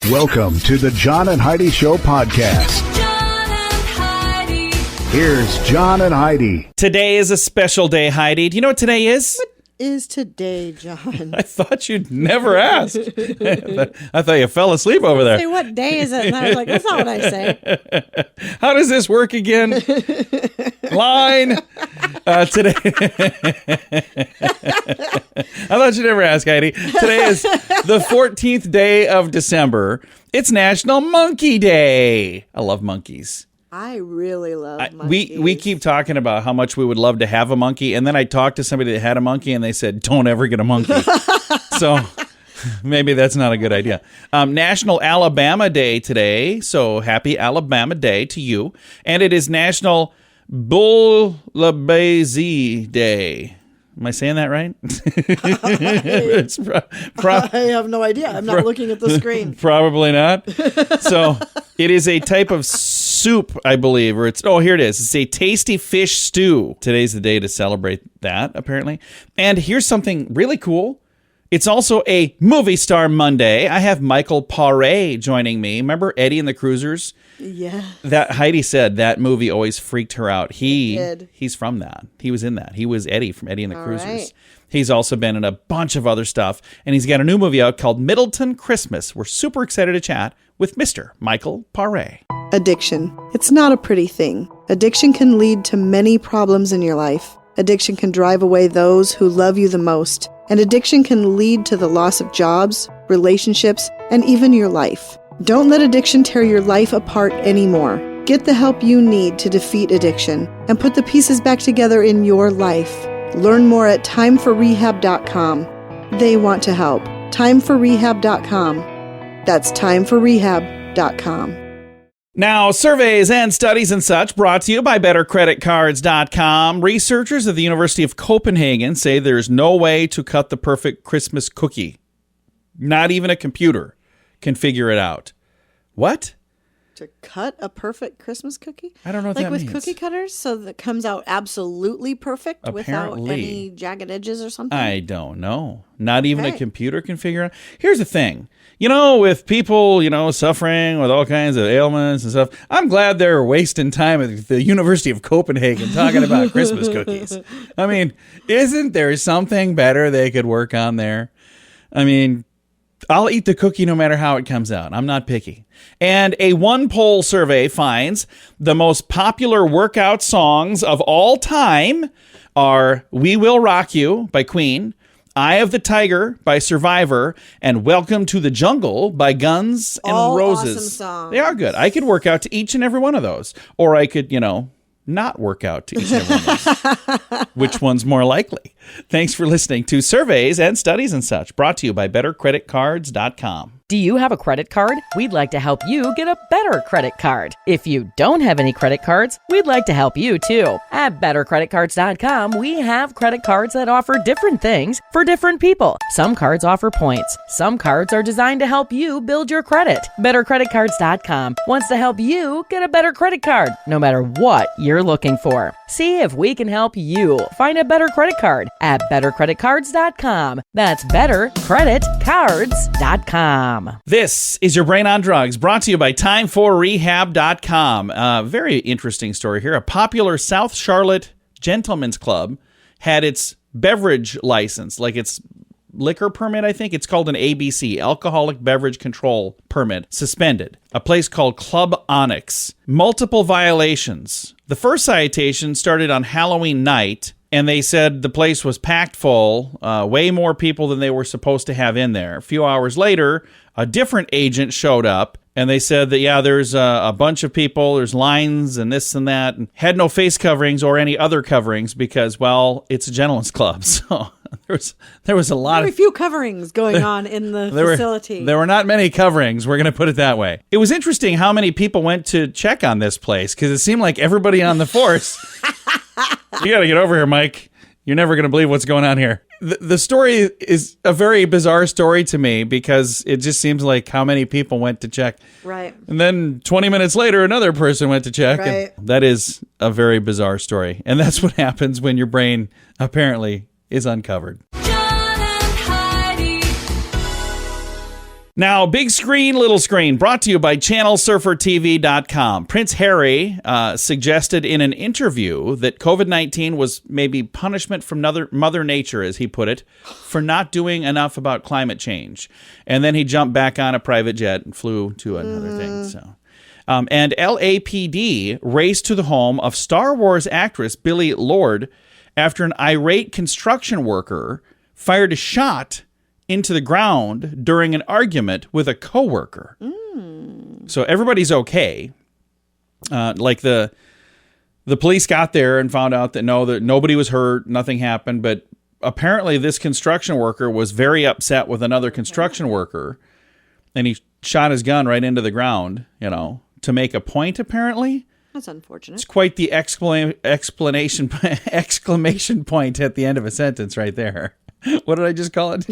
Welcome to the John and Heidi Show podcast. John and Heidi. Here's John and Heidi. Today is a special day, Heidi. Do you know what today is? What is today, John? I thought you'd never ask. I thought you fell asleep over Say, there. what day is it? And I was like, that's not what I say. How does this work again? Line. Today. I thought you'd never ask, Heidi. Today is the 14th day of December. It's National Monkey Day. I love monkeys. I really love monkeys. We keep talking about how much we would love to have a monkey, and then I talked to somebody that had a monkey, and they said, don't ever get a monkey. So maybe that's not a good idea. National Alabama Day today, so happy Alabama Day to you. And it is National Bullabazy Day. Am I saying that right? It's I have no idea. I'm not looking at the screen. Probably not. So it is a type of soup, I believe, or here it is. It's a tasty fish stew. Today's the day to celebrate that, apparently. And here's something really cool. It's also a movie star Monday. I have Michael Pare joining me. Remember Eddie and the Cruisers? Yeah. That Heidi said that movie always freaked her out. Did. He's from that. He was in that. He was Eddie from Eddie and the Cruisers. Right. He's also been in a bunch of other stuff, and he's got a new movie out called Middelton Christmas. We're super excited to chat with Mr. Michael Pare. Addiction. It's not a pretty thing. Addiction can lead to many problems in your life. Addiction can drive away those who love you the most. And addiction can lead to the loss of jobs, relationships, and even your life. Don't let addiction tear your life apart anymore. Get the help you need to defeat addiction and put the pieces back together in your life. Learn more at timeforrehab.com. They want to help. Timeforrehab.com. That's timeforrehab.com. Now, surveys and studies and such brought to you by BetterCreditCards.com. Researchers at the University of Copenhagen say there's no way to cut the perfect Christmas cookie. Not even a computer can figure it out. What? To cut a perfect Christmas cookie? I don't know what like that with means. cookie cutters, so that comes out absolutely perfect without Apparently. any jagged edges or something? I don't know. Not even a Okay. computer can figure it out. Here's the thing. With people, suffering with all kinds of ailments and stuff, I'm glad they're wasting time at the University of Copenhagen talking about Christmas cookies. I mean, isn't there something better they could work on there? I mean, I'll eat the cookie no matter how it comes out. I'm not picky. And a one-poll survey finds the most popular workout songs of all time are We Will Rock You by Queen, Eye of the Tiger by Survivor, and Welcome to the Jungle by Guns N' All Roses. awesome songs. They are good. I could work out to each and every one of those. Or I could, not work out to each and every one of those. Which one's more likely? Thanks for listening to Surveys and Studies and Such, brought to you by BetterCreditCards.com. Do you have a credit card? We'd like to help you get a better credit card. If you don't have any credit cards, we'd like to help you too. At BetterCreditCards.com, we have credit cards that offer different things for different people. Some cards offer points. Some cards are designed to help you build your credit. BetterCreditCards.com wants to help you get a better credit card, no matter what you're looking for. See if we can help you find a better credit card at BetterCreditCards.com. That's BetterCreditCards.com. This is Your Brain on Drugs, brought to you by TimeForRehab.com. Very interesting story here. A popular South Charlotte gentleman's club had its beverage license, like its liquor permit, I think. It's called an ABC, Alcoholic Beverage Control Permit, suspended. A place called Club Onyx. Multiple violations. The first citation started on Halloween night, and they said the place was packed full, way more people than they were supposed to have in there. A few hours later, a different agent showed up, and they said that, there's a bunch of people, there's lines and this and that, and had no face coverings or any other coverings because, it's a gentleman's club. So there was a lot Very of... few coverings going on in the facility. There were not many coverings, we're going to put it that way. It was interesting how many people went to check on this place, because it seemed like everybody on the force... You got to get over here, Mike. You're never going to believe what's going on here. The story is a very bizarre story to me because it just seems like how many people went to check. Right. And then 20 minutes later, another person went to check. Right. And that is a very bizarre story. And that's what happens when your brain apparently is uncovered. John and Heidi. Now, big screen, little screen, brought to you by channelsurfertv.com. Prince Harry suggested in an interview that COVID-19 was maybe punishment from Mother Nature, as he put it, for not doing enough about climate change. And then he jumped back on a private jet and flew to another thing. So, and LAPD raced to the home of Star Wars actress Billie Lourd after an irate construction worker fired a shot into the ground during an argument with a coworker. So everybody's okay. Like the police got there and found out that nobody was hurt, nothing happened, but apparently this construction worker was very upset with another construction worker, and he shot his gun right into the ground, to make a point, apparently. That's unfortunate. It's quite the exclamation point at the end of a sentence right there. What did I just call it?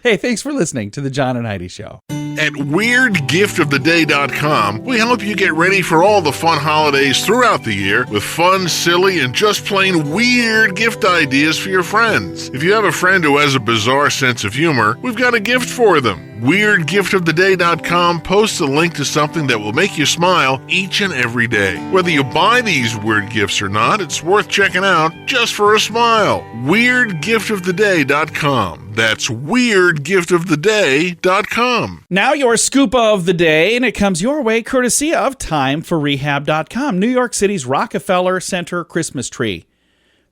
Hey, thanks for listening to the John and Heidi Show. At WeirdGiftOfTheDay.com, we help you get ready for all the fun holidays throughout the year with fun, silly, and just plain weird gift ideas for your friends. If you have a friend who has a bizarre sense of humor, we've got a gift for them. WeirdGiftOfTheDay.com posts a link to something that will make you smile each and every day. Whether you buy these weird gifts or not, it's worth checking out just for a smile. WeirdGiftOfTheDay.com. That's WeirdGiftOfTheDay.com. Now your scoop of the day, and it comes your way courtesy of TimeForRehab.com. New York City's Rockefeller Center Christmas tree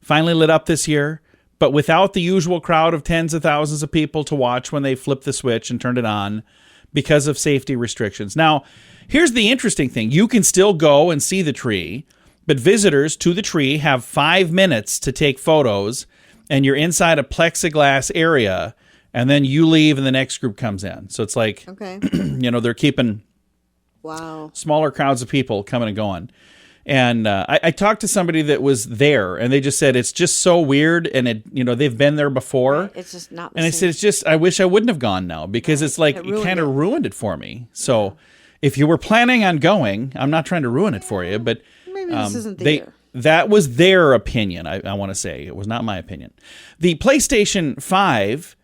finally lit up this year, but without the usual crowd of tens of thousands of people to watch when they flipped the switch and turned it on because of safety restrictions. Now, here's the interesting thing. You can still go and see the tree, but visitors to the tree have 5 minutes to take photos, and you're inside a plexiglass area, and then you leave and the next group comes in. So it's like, Okay. They're keeping smaller crowds of people coming and going. And I talked to somebody that was there, and they just said it's just so weird, and they've been there before. It's just not the And I same. said, I wish I wouldn't have gone now, because it's like it kind of ruined it for me. So if you were planning on going, I'm not trying to ruin it for you, but Maybe this isn't the year. that was their opinion, I want to say. It was not my opinion. The PlayStation 5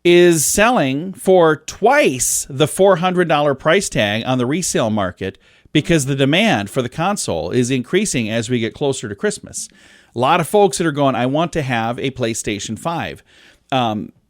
is selling for twice the $400 price tag on the resale market because the demand for the console is increasing as we get closer to Christmas. A lot of folks that are going, I want to have a PlayStation 5.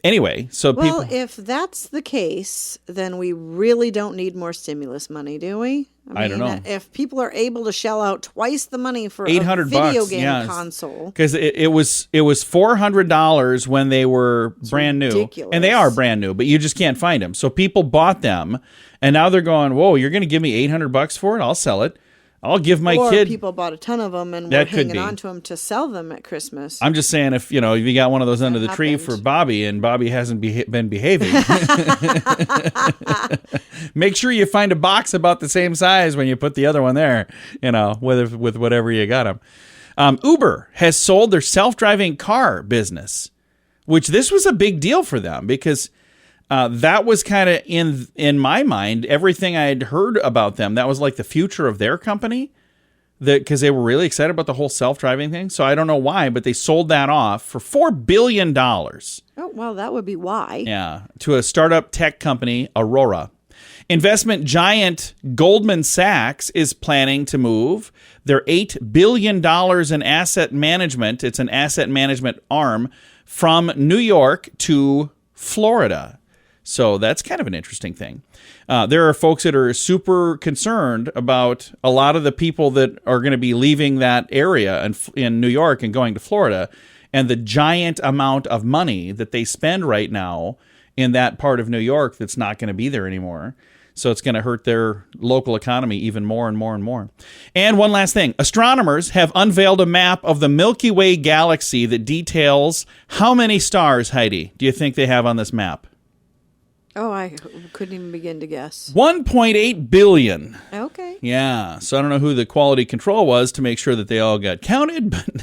Anyway, so Well, people... if that's the case, then we really don't need more stimulus money, do we? I don't know. If people are able to shell out twice the money for a $800 video game yeah, console. Because it was $400 when they were brand new. Ridiculous. And they are brand new, but you just can't find them. So people bought them, and now they're going, whoa, you're going to give me $800 for it? I'll sell it. I'll give my or kid... people bought a ton of them and were That could hanging be. on to them to sell them at Christmas. I'm just saying, if you got one of those under the tree happened. for Bobby, and Bobby hasn't been behaving, make sure you find a box about the same size when you put the other one there. With whatever you got them. Uber has sold their self-driving car business, which this was a big deal for them because that was kind of in my mind everything I had heard about them. That was like the future of their company. Because they were really excited about the whole self-driving thing. So I don't know why, but they sold that off for $4 billion. Oh, well, that would be why. Yeah, to a startup tech company, Aurora. Investment giant Goldman Sachs is planning to move their $8 billion in asset management. It's an asset management arm from New York to Florida. So that's kind of an interesting thing. There are folks that are super concerned about a lot of the people that are going to be leaving that area in New York and going to Florida, and the giant amount of money that they spend right now in that part of New York that's not going to be there anymore. So it's going to hurt their local economy even more and more and more. And one last thing. Astronomers have unveiled a map of the Milky Way galaxy that details how many stars, Heidi, do you think they have on this map? Oh, I couldn't even begin to guess. 1.8 billion. Okay. Yeah. So I don't know who the quality control was to make sure that they all got counted, but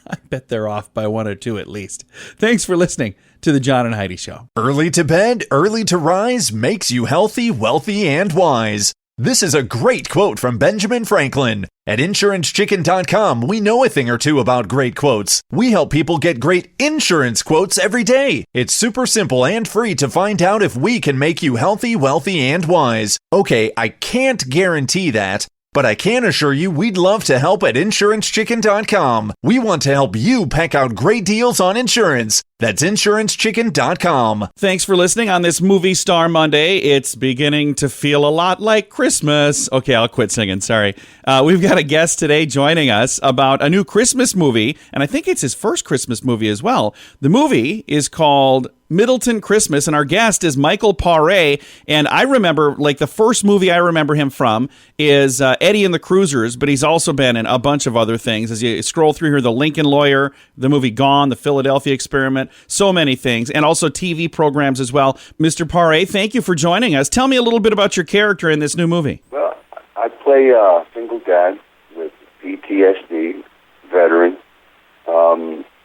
I bet they're off by one or two at least. Thanks for listening to the John and Heidi Show. Early to bed, early to rise makes you healthy, wealthy, and wise. This is a great quote from Benjamin Franklin. At InsuranceChicken.com, we know a thing or two about great quotes. We help people get great insurance quotes every day. It's super simple and free to find out if we can make you healthy, wealthy, and wise. Okay, I can't guarantee that, but I can assure you we'd love to help at InsuranceChicken.com. We want to help you pack out great deals on insurance. That's InsuranceChicken.com. Thanks for listening on this Movie Star Monday. It's beginning to feel a lot like Christmas. Okay, I'll quit singing. Sorry. We've got a guest today joining us about a new Christmas movie, and I think it's his first Christmas movie as well. The movie is called Middelton Christmas, and our guest is Michael Pare. And I remember, like, the first movie I remember him from is Eddie and the Cruisers, but he's also been in a bunch of other things. As you scroll through here, The Lincoln Lawyer, the movie Gone, The Philadelphia Experiment, so many things, and also TV programs as well. Mr. Pare, thank you for joining us. Tell me a little bit about your character in this new movie. Well, I play a single dad with PTSD, veteran.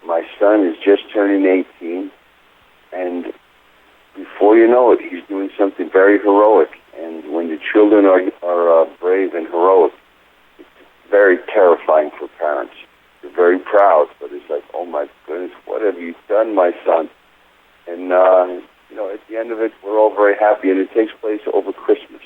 My son is just turning 18, and before you know it, he's doing something very heroic. And when the children are brave and heroic, it's very terrifying for parents. They're very proud, but it's like, oh my goodness, what have you done, my son? And, at the end of it, we're all very happy, and it takes place over Christmas.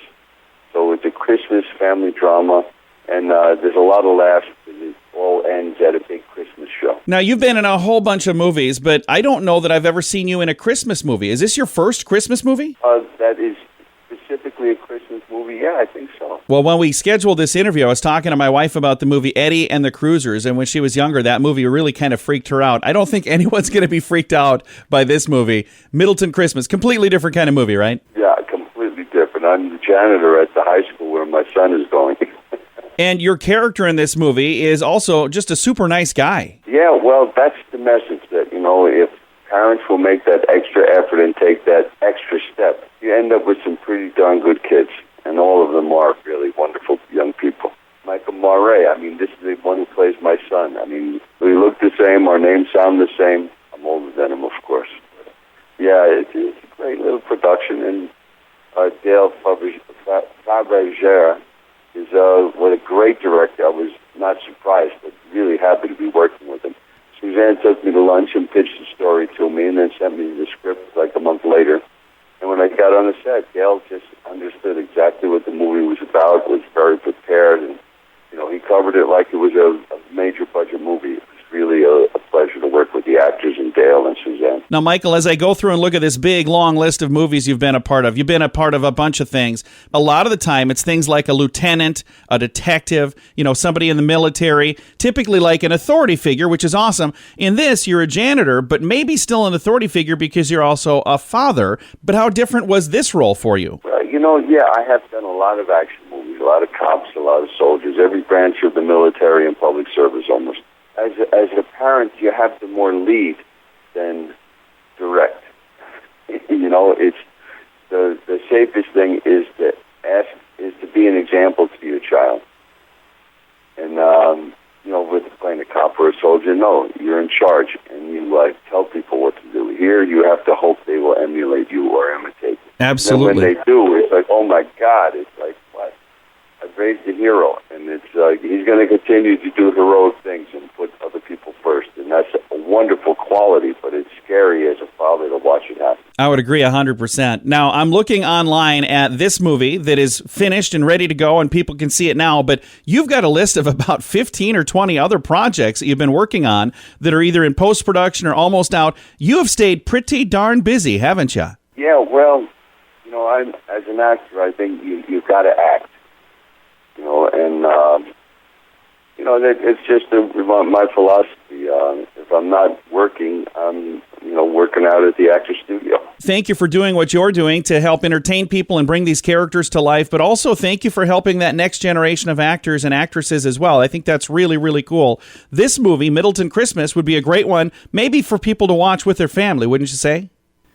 So it's a Christmas family drama, and there's a lot of laughs, and it all ends at a big Christmas show. Now, you've been in a whole bunch of movies, but I don't know that I've ever seen you in a Christmas movie. Is this your first Christmas movie? That is specifically a Christmas movie? Yeah, I think so. Well, when we scheduled this interview, I was talking to my wife about the movie Eddie and the Cruisers, and when she was younger, that movie really kind of freaked her out. I don't think anyone's going to be freaked out by this movie. Middelton Christmas, completely different kind of movie, right? Yeah, completely different. I'm the janitor at the high school where my son is going. And your character in this movie is also just a super nice guy. Yeah, well, that's the message that, if parents will make that extra effort and take that extra step, you end up with some pretty darn good kids, and all of them are really wonderful young people. Michael Pare, this is the one who plays my son. We look the same, our names sound the same. I'm older than him, of course. Yeah, it's a great little production, and Dale Fabergère is what a great director. I was not surprised, but really happy to be working with him. Suzanne took me to lunch and pitched the story to me, and then sent me the script like a month later. And when I got on the set, Dale just understood exactly what the movie was about, was very prepared, and he covered it like it was a major budget movie. It was really a pleasure to work with the actors and Dale and Suzanne. Now, Michael, as I go through and look at this big, long list of movies you've been a part of, you've been a part of a bunch of things. A lot of the time, it's things like a lieutenant, a detective, somebody in the military, typically like an authority figure, which is awesome. In this, you're a janitor, but maybe still an authority figure because you're also a father. But how different was this role for you? Well, I have done a lot of action movies, a lot of cops, a lot of soldiers, every branch of the military and public service almost. As a parent, you have to more lead than direct. It's the safest thing is to be an example to your child. And with playing a cop or a soldier, no, you're in charge, and you tell people what to do. Here, you have to hope they will emulate you or imitate you. Absolutely. And when they do, it's like, oh my God! It's like, what? I've raised a hero, and it's he's going to continue to do heroic things and put other people first, and that's a wonderful quality. But it's scary as a father to watch it happen. I would agree 100%. Now, I'm looking online at this movie that is finished and ready to go, and people can see it now, but you've got a list of about 15 or 20 other projects that you've been working on that are either in post-production or almost out. You have stayed pretty darn busy, haven't you? Yeah, well, as an actor, I think you've got to act, it's just my philosophy. If I'm not working, I'm, working out at the actor studio. Thank you for doing what you're doing to help entertain people and bring these characters to life, but also thank you for helping that next generation of actors and actresses as well. I think that's really, really cool. This movie, Middelton Christmas, would be a great one, maybe for people to watch with their family, wouldn't you say?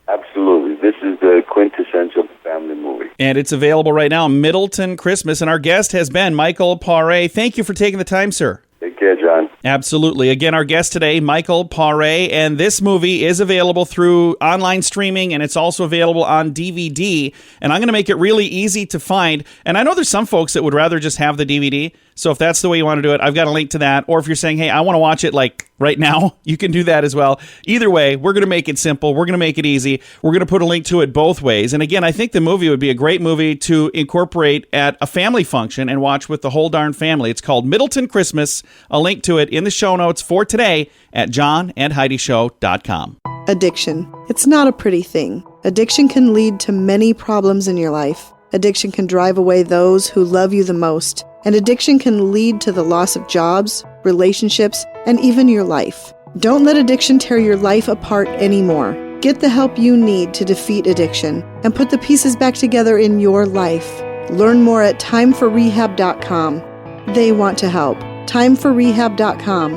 Absolutely. This is the quintessential family movie. And it's available right now, Middelton Christmas, and our guest has been Michael Pare. Thank you for taking the time, sir. Take care, John. Absolutely. Again, our guest today, Michael Pare, and this movie is available through online streaming, and it's also available on DVD, and I'm going to make it really easy to find. And I know there's some folks that would rather just have the DVD, so if that's the way you want to do it, I've got a link to that. Or if you're saying, hey, I want to watch it like right now, you can do that as well. Either way, we're going to make it simple. We're going to make it easy. We're going to put a link to it both ways. And again, I think the movie would be a great movie to incorporate at a family function and watch with the whole darn family. It's called Middelton Christmas. A link to it in the show notes for today at johnandheidishow.com. Addiction. It's not a pretty thing. Addiction can lead to many problems in your life. Addiction can drive away those who love you the most. And addiction can lead to the loss of jobs, relationships, and even your life. Don't let addiction tear your life apart anymore. Get the help you need to defeat addiction and put the pieces back together in your life. Learn more at timeforrehab.com. They want to help. Timeforrehab.com.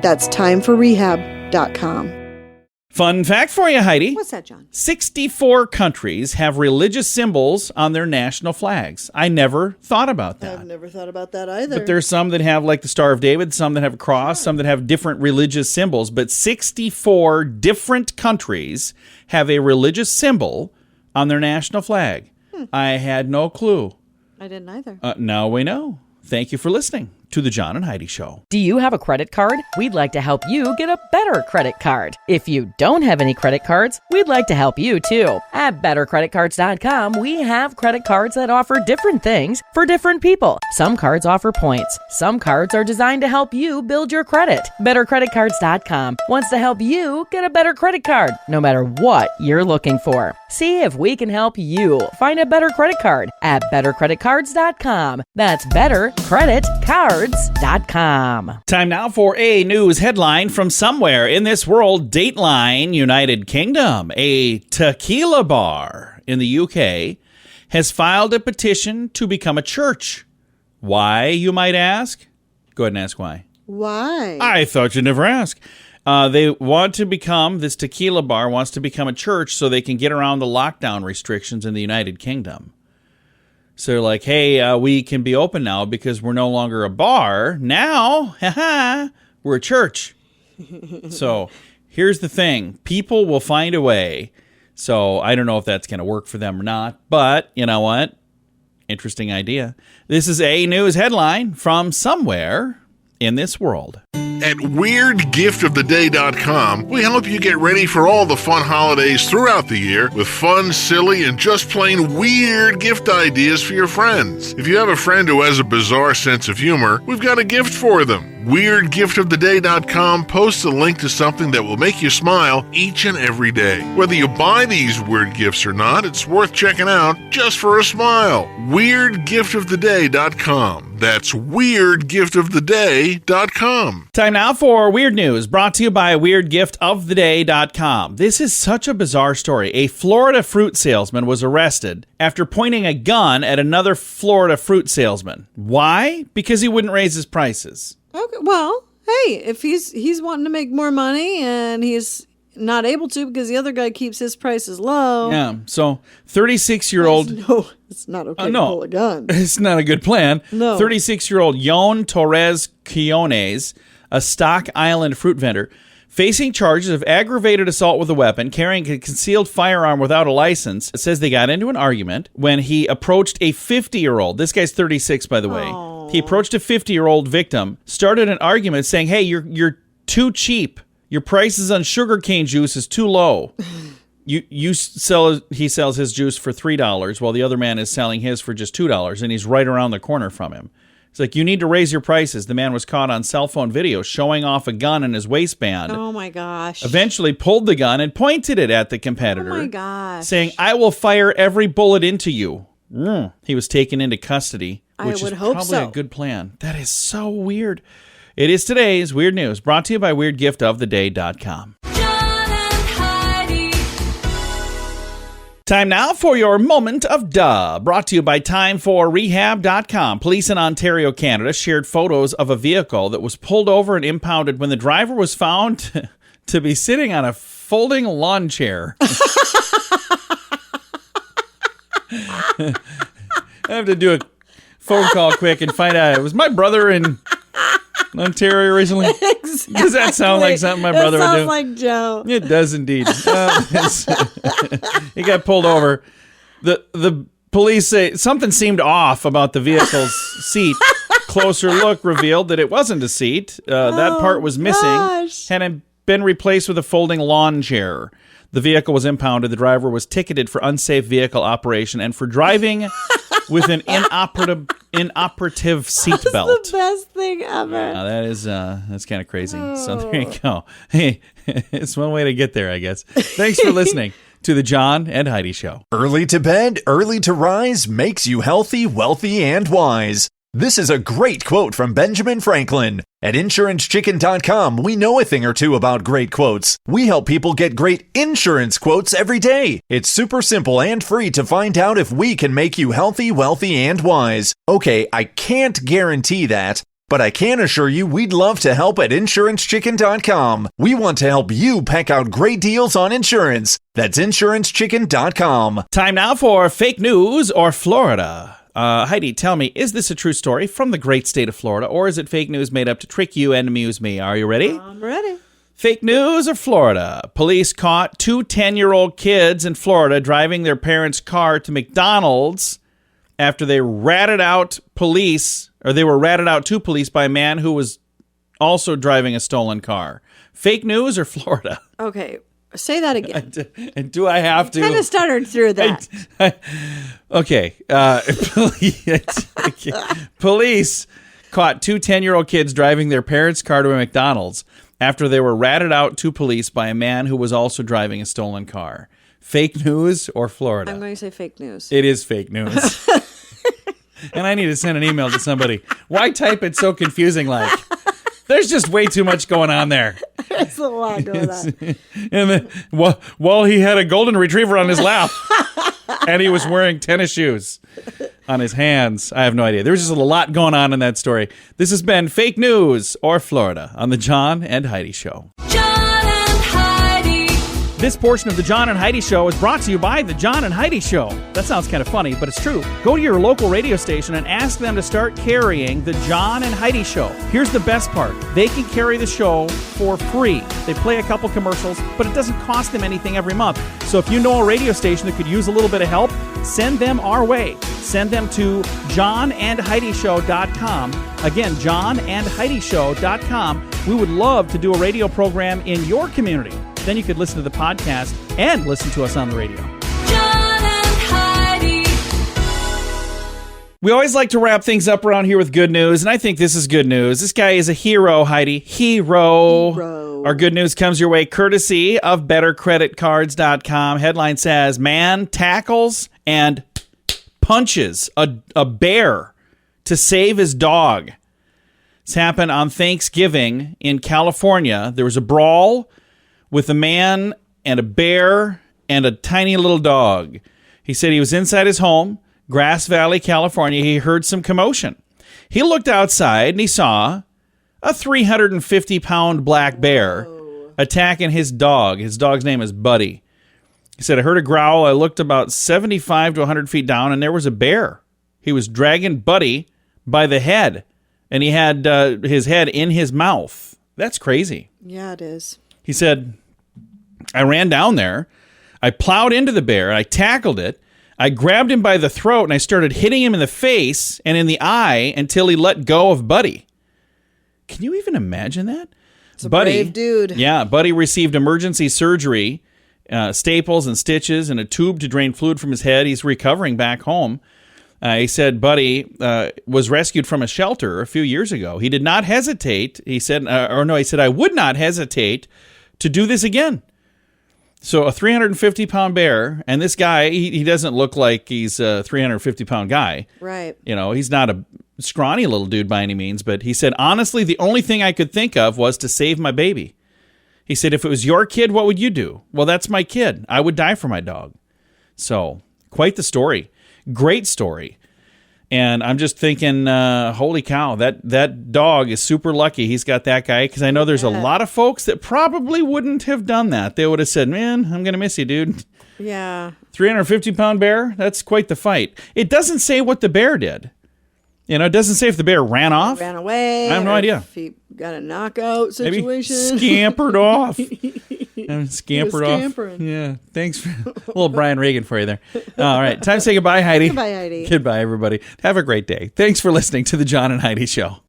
That's timeforrehab.com. Fun fact for you, Heidi. What's that, John? 64 countries have religious symbols on their national flags. I never thought about that. I've never thought about that either. But there's some that have like the Star of David, some that have a cross, some that have different religious symbols. But 64 different countries have a religious symbol on their national flag. I had no clue. I didn't either. Now we know. Thank you for listening to The John and Heidi Show. Do you have a credit card? We'd like to help you get a better credit card. If you don't have any credit cards, we'd like to help you too. At bettercreditcards.com, we have credit cards that offer different things for different people. Some cards offer points. Some cards are designed to help you build your credit. Bettercreditcards.com wants to help you get a better credit card, no matter what you're looking for. See if we can help you find a better credit card at bettercreditcards.com. That's bettercreditcards.com. Time now for a news headline from somewhere in this world. Dateline, United Kingdom. A tequila bar in the UK has filed a petition to become a church. Why, you might ask? Go ahead and ask why. Why? I thought you'd never ask. This tequila bar wants to become a church so they can get around the lockdown restrictions in the United Kingdom. So they're like, hey, we can be open now because we're no longer a bar. Now, we're a church. So here's the thing. People will find a way. So I don't know if that's going to work for them or not. But you know what? Interesting idea. This is a news headline from somewhere in this world. At WeirdGiftOfTheDay.com, we help you get ready for all the fun holidays throughout the year with fun, silly, and just plain weird gift ideas for your friends. If you have a friend who has a bizarre sense of humor, we've got a gift for them. WeirdGiftOfTheDay.com posts a link to something that will make you smile each and every day. Whether you buy these weird gifts or not, it's worth checking out just for a smile. WeirdGiftOfTheDay.com. That's WeirdGiftOfTheDay.com. Time now for Weird News, brought to you by WeirdGiftOfTheDay.com. This is such a bizarre story. A Florida fruit salesman was arrested after pointing a gun at another Florida fruit salesman. Why? Because he wouldn't raise his prices. Okay, well, hey, if he's wanting to make more money and he's not able to because the other guy keeps his prices low. Yeah, so 36-year-old... No, it's not okay to pull a gun. It's not a good plan. No. 36-year-old Yon Torres Quiones, a Stock Island fruit vendor, facing charges of aggravated assault with a weapon, carrying a concealed firearm without a license. It says they got into an argument when he approached a 50-year-old. This guy's 36, by the way. Aww. He approached a 50-year-ld victim, started an argument saying, hey, you're too cheap. Your prices on sugarcane juice is too low. He sells his juice for $3 while the other man is selling his for just $2, and he's right around the corner from him. It's like, you need to raise your prices. The man was caught on cell phone video showing off a gun in his waistband. Oh, my gosh. Eventually pulled the gun and pointed it at the competitor. Oh, my gosh. Saying, I will fire every bullet into you. He was taken into custody, which is probably a good plan. That is so weird. It is today's Weird News, brought to you by WeirdGiftOfTheDay.com. John and Heidi. Time now for your moment of duh, brought to you by timeforrehab.com. Police in Ontario, Canada shared photos of a vehicle that was pulled over and impounded when the driver was found to be sitting on a folding lawn chair. I have to do a phone call quick and find out. It was my brother and Ontario originally. Exactly. Does that sound like something my brother would do? Sounds like Joe. It does indeed. He got pulled over. The police say something seemed off about the vehicle's seat. Closer look revealed that it wasn't a seat. That part was missing and had been replaced with a folding lawn chair. The vehicle was impounded. The driver was ticketed for unsafe vehicle operation and for driving with an inoperative seatbelt. That's the best thing ever. That's kind of crazy. So there you go. Hey, it's one way to get there, I guess. Thanks for listening to the John and Heidi Show. Early to bed, early to rise makes you healthy, wealthy, and wise. This is a great quote from Benjamin Franklin. At InsuranceChicken.com, we know a thing or two about great quotes. We help people get great insurance quotes every day. It's super simple and free to find out if we can make you healthy, wealthy, and wise. Okay, I can't guarantee that, but I can assure you we'd love to help at InsuranceChicken.com. We want to help you peck out great deals on insurance. That's InsuranceChicken.com. Time now for fake news or Florida. Heidi, tell me, is this a true story from the great state of Florida, or is it fake news made up to trick you and amuse me? Are you ready? I'm ready. Fake news or Florida. Police caught two 10-year-old kids in Florida driving their parents' car to McDonald's after they were ratted out to police by a man who was also driving a stolen car. Fake news or Florida? Okay, say that again. And do I have to? Kind of stuttered through that. Okay. Police caught two 10-year-old kids driving their parents' car to a McDonald's after they were ratted out to police by a man who was also driving a stolen car. Fake news or Florida? I'm going to say fake news. It is fake news. And I need to send an email to somebody. Why type it so confusing like? There's just way too much going on there. There's a lot going on. And then, well, he had a golden retriever on his lap. And he was wearing tennis shoes on his hands. I have no idea. There's just a lot going on in that story. This has been Fake News or Florida on the John and Heidi Show. John and Heidi. This portion of the John and Heidi Show is brought to you by the John and Heidi Show. That sounds kind of funny, but it's true. Go to your local radio station and ask them to start carrying the John and Heidi Show. Here's the best part. They can carry the show for free. They play a couple commercials, but it doesn't cost them anything every month. So if you know a radio station that could use a little bit of help, send them our way. Send them to johnandheidishow.com. Again, johnandheidishow.com. We would love to do a radio program in your community. Then you could listen to the podcast and listen to us on the radio. John and Heidi. We always like to wrap things up around here with good news, and I think this is good news. This guy is a hero, Heidi. Hero. Our good news comes your way courtesy of BetterCreditCards.com. Headline says, man tackles and punches a bear to save his dog. This happened on Thanksgiving in California. There was a brawl with a man and a bear and a tiny little dog. He said he was inside his home, Grass Valley, California. He heard some commotion. He looked outside and he saw a 350-pound black bear attacking his dog. His dog's name is Buddy. He said, I heard a growl. I looked about 75 to 100 feet down, and there was a bear. He was dragging Buddy by the head, and he had his head in his mouth. That's crazy. Yeah, it is. He said, I ran down there. I plowed into the bear. I tackled it. I grabbed him by the throat, and I started hitting him in the face and in the eye until he let go of Buddy. Can you even imagine that? It's a brave dude. Yeah, Buddy received emergency surgery, staples and stitches, and a tube to drain fluid from his head. He's recovering back home. He said Buddy was rescued from a shelter a few years ago. He did not hesitate. He said, I would not hesitate to do this again. So a 350-pound bear, and this guy, he doesn't look like he's a 350-pound guy. Right. You know, he's not a scrawny little dude by any means, but he said, honestly, the only thing I could think of was to save my baby. He said, if it was your kid, what would you do? Well, that's my kid. I would die for my dog. So, quite the story. Great story. And I'm just thinking, holy cow, that dog is super lucky he's got that guy, because I know there's a lot of folks that probably wouldn't have done that. They would have said, man, I'm going to miss you, dude. Yeah. 350-pound bear? That's quite the fight. It doesn't say what the bear did. You know, it doesn't say if the bear ran off. Ran away. I have no or idea. If he got a knockout Maybe situation. scampered off. Scampered off. scampering. Yeah. Thanks for a little Brian Regan for you there. All right. Time to say goodbye, Heidi. Goodbye, Heidi. Goodbye, everybody. Have a great day. Thanks for listening to the John and Heidi Show.